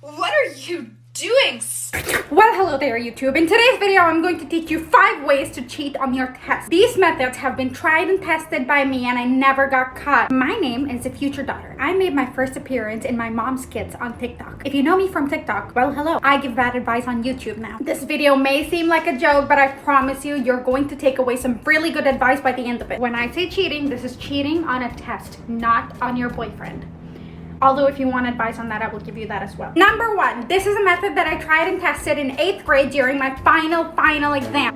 What are you doing? Well, hello there, YouTube. In today's video, I'm going to teach you 5 ways to cheat on your test. These methods have been tried and tested by me and I never got caught. My name is the future daughter. I made my first appearance in my mom's kids on TikTok. If you know me from TikTok, well, hello. I give bad advice on YouTube now. This video may seem like a joke, but I promise you, you're going to take away some really good advice by the end of it. When I say cheating, this is cheating on a test, not on your boyfriend. Although if you want advice on that, I will give you that as well. Number 1, this is a method that I tried and tested in 8th grade during my final exam.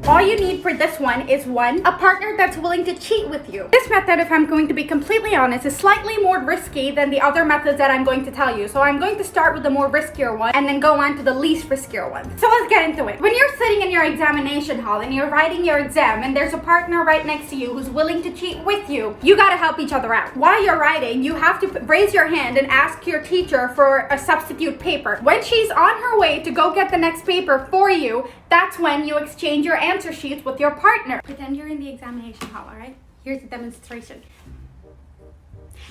All you need for this one is a partner that's willing to cheat with you. This method, if I'm going to be completely honest, is slightly more risky than the other methods that I'm going to tell you. So I'm going to start with the more riskier one and then go on to the least riskier one. So let's get into it. When you're sitting in your examination hall and you're writing your exam and there's a partner right next to you who's willing to cheat with you, you gotta help each other out. While you're writing, you have to raise your hand and ask your teacher for a substitute paper. When she's on her way to go get the next paper for you, that's when you exchange your answer sheets with your partner. Pretend you're in the examination hall, all right? Here's the demonstration.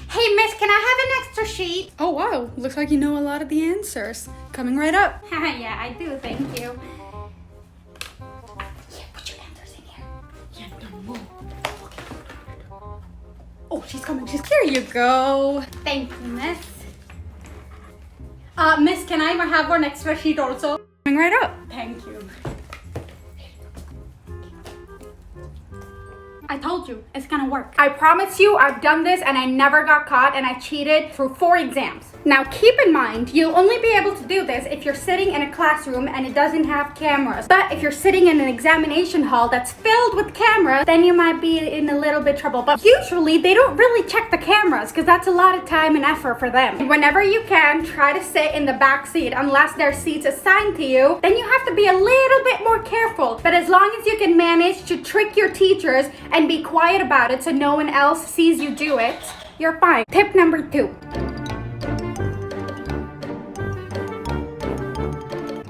Hey, miss, can I have an extra sheet? Oh, wow. Looks like you know a lot of the answers. Coming right up. Yeah, I do. Thank you. Yeah, put your answers in here. Yeah, don't move. Oh, she's coming. Here you go. Thank you, miss. Miss, can I have one extra sheet also? Coming right up. Thank you. I told you, it's gonna work. I promise you, I've done this and I never got caught and I cheated through 4 exams. Now keep in mind, you'll only be able to do this if you're sitting in a classroom and it doesn't have cameras. But if you're sitting in an examination hall that's filled with cameras, then you might be in a little bit trouble. But usually they don't really check the cameras because that's a lot of time and effort for them. Whenever you can, try to sit in the back seat unless there's seats assigned to you. Then you have to be a little bit more careful. But as long as you can manage to trick your teachers and be quiet about it so no one else sees you do it, you're fine. Tip number 2.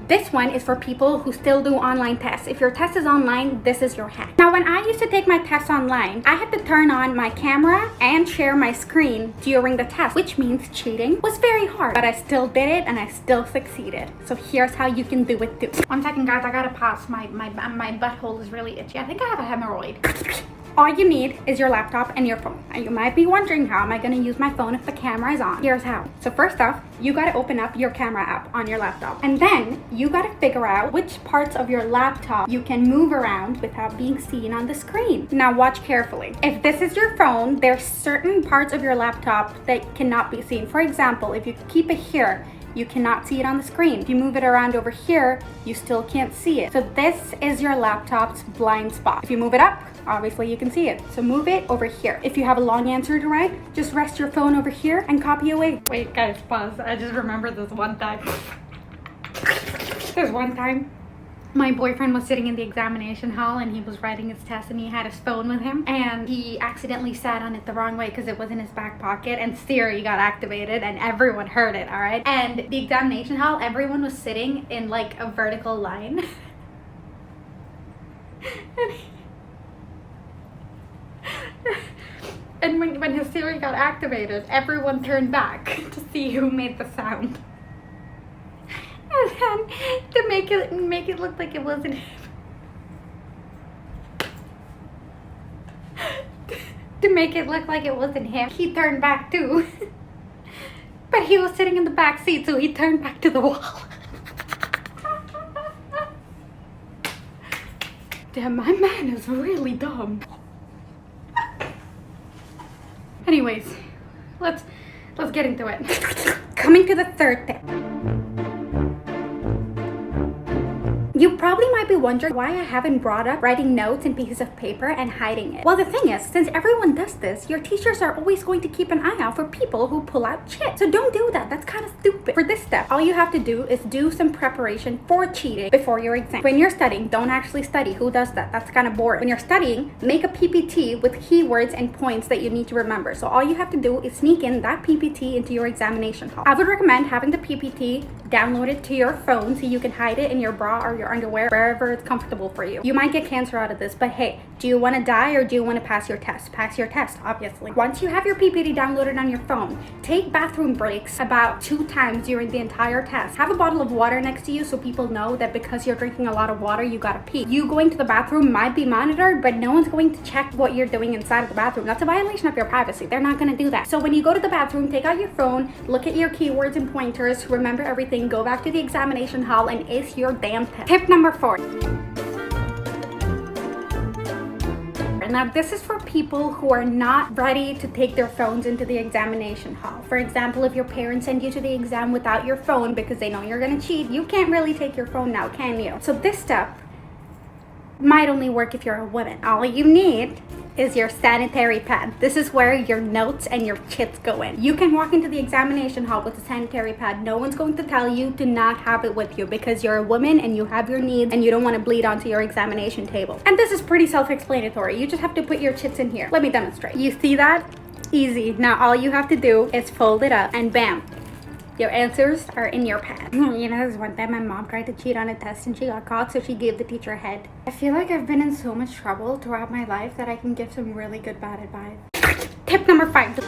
This one is for people who still do online tests. If your test is online, this is your hack. Now, when I used to take my tests online, I had to turn on my camera and share my screen during the test, which means cheating was very hard. But I still did it and I still succeeded. So here's how you can do it too. 1 second, guys, I gotta pause. My butthole is really itchy. I think I have a hemorrhoid. All you need is your laptop and your phone. And you might be wondering, how am I gonna use my phone if the camera is on? Here's how. So first off, you gotta open up your camera app on your laptop. And then you gotta figure out which parts of your laptop you can move around without being seen on the screen. Now watch carefully. If this is your phone, there's certain parts of your laptop that cannot be seen. For example, if you keep it here, you cannot see it on the screen. If you move it around over here, you still can't see it. So this is your laptop's blind spot. If you move it up, obviously you can see it. So move it over here. If you have a long answer to write, just rest your phone over here and copy away. Wait, guys, pause. I just remembered this one time. There's one time my boyfriend was sitting in the examination hall and he was writing his test and he had his phone with him and he accidentally sat on it the wrong way because it was in his back pocket and Siri got activated and everyone heard it, all right? And the examination hall, everyone was sitting in like a vertical line. And when his Siri got activated, everyone turned back to see who made the sound. And then to make it look like it wasn't him. To make it look like it wasn't him, he turned back too. But he was sitting in the back seat, so he turned back to the wall. Damn, my man is really dumb. Anyways, let's get into it. Coming to the 3rd tip. You probably might be wondering why I haven't brought up writing notes in pieces of paper and hiding it. Well, the thing is, since everyone does this, your teachers are always going to keep an eye out for people who pull out shit. So don't do that. That's kind of stupid. For this step, all you have to do is do some preparation for cheating before your exam. When you're studying, don't actually study. Who does that? That's kind of boring. When you're studying, make a PPT with keywords and points that you need to remember. So all you have to do is sneak in that PPT into your examination hall. I would recommend having the PPT download it to your phone so you can hide it in your bra or your underwear, wherever it's comfortable for you. You might get cancer out of this, but hey, do you want to die or do you want to pass your test? Pass your test, obviously. Once you have your PPD downloaded on your phone, take bathroom breaks about 2 times during the entire test. Have a bottle of water next to you so people know that because you're drinking a lot of water, you gotta pee. You going to the bathroom might be monitored, but no one's going to check what you're doing inside of the bathroom. That's a violation of your privacy. They're not gonna do that. So when you go to the bathroom, take out your phone, look at your keywords and pointers, remember everything, go back to the examination hall and ace your damn test. Tip number 4. Now, this is for people who are not ready to take their phones into the examination hall. For example, if your parents send you to the exam without your phone because they know you're gonna cheat, you can't really take your phone now, can you? So this step might only work if you're a woman. All you need is your sanitary pad. This is where your notes and your chits go in. You can walk into the examination hall with a sanitary pad. No one's going to tell you to not have it with you because you're a woman and you have your needs and you don't want to bleed onto your examination table. And this is pretty self-explanatory. You just have to put your chits in here. Let me demonstrate. You see that? Easy. Now all you have to do is fold it up and bam. Your answers are in your pad. You know, this one time my mom tried to cheat on a test and she got caught, so she gave the teacher a head. I feel like I've been in so much trouble throughout my life that I can give some really good bad advice. Tip number 5.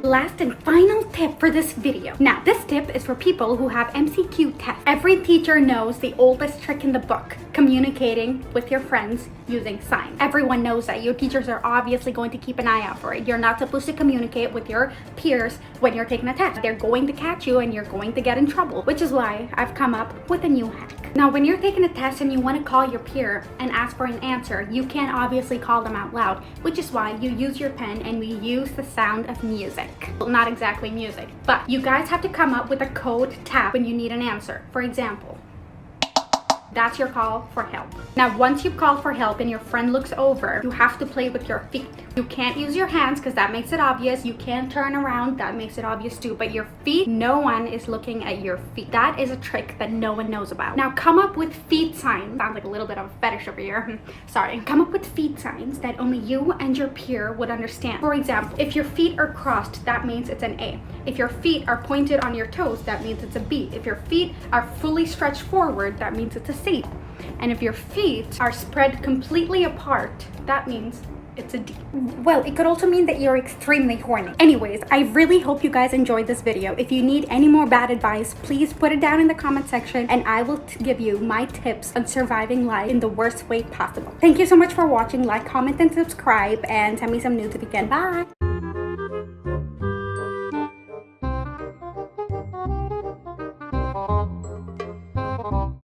Last and final tip for this video. Now, this tip is for people who have MCQ tests. Every teacher knows the oldest trick in the book, communicating with your friends using signs. Everyone knows that. Your teachers are obviously going to keep an eye out for it. You're not supposed to communicate with your peers when you're taking a test. They're going to catch you and you're going to get in trouble, which is why I've come up with a new hack. Now, when you're taking a test and you want to call your peer and ask for an answer, you can't obviously call them out loud, which is why you use your pen and we use the sound of music. Well, not exactly music, but you guys have to come up with a code tap when you need an answer. For example, that's your call for help. Now, once you call for help and your friend looks over, you have to play with your feet. You can't use your hands because that makes it obvious. You can't turn around, that makes it obvious too. But your feet, no one is looking at your feet. That is a trick that no one knows about. Now, come up with feet signs. Sounds like a little bit of a fetish over here. Sorry. Come up with feet signs that only you and your peer would understand. For example, if your feet are crossed, that means it's an A. If your feet are pointed on your toes, that means it's a B. If your feet are fully stretched forward, that means it's a C. And if your feet are spread completely apart, that means it's a D. Well, it could also mean that you're extremely horny. Anyways, I really hope you guys enjoyed this video. If you need any more bad advice, please put it down in the comment section and I will give you my tips on surviving life in the worst way possible. Thank you so much for watching. Like, comment, and subscribe, and send me some nudes if you can. Bye!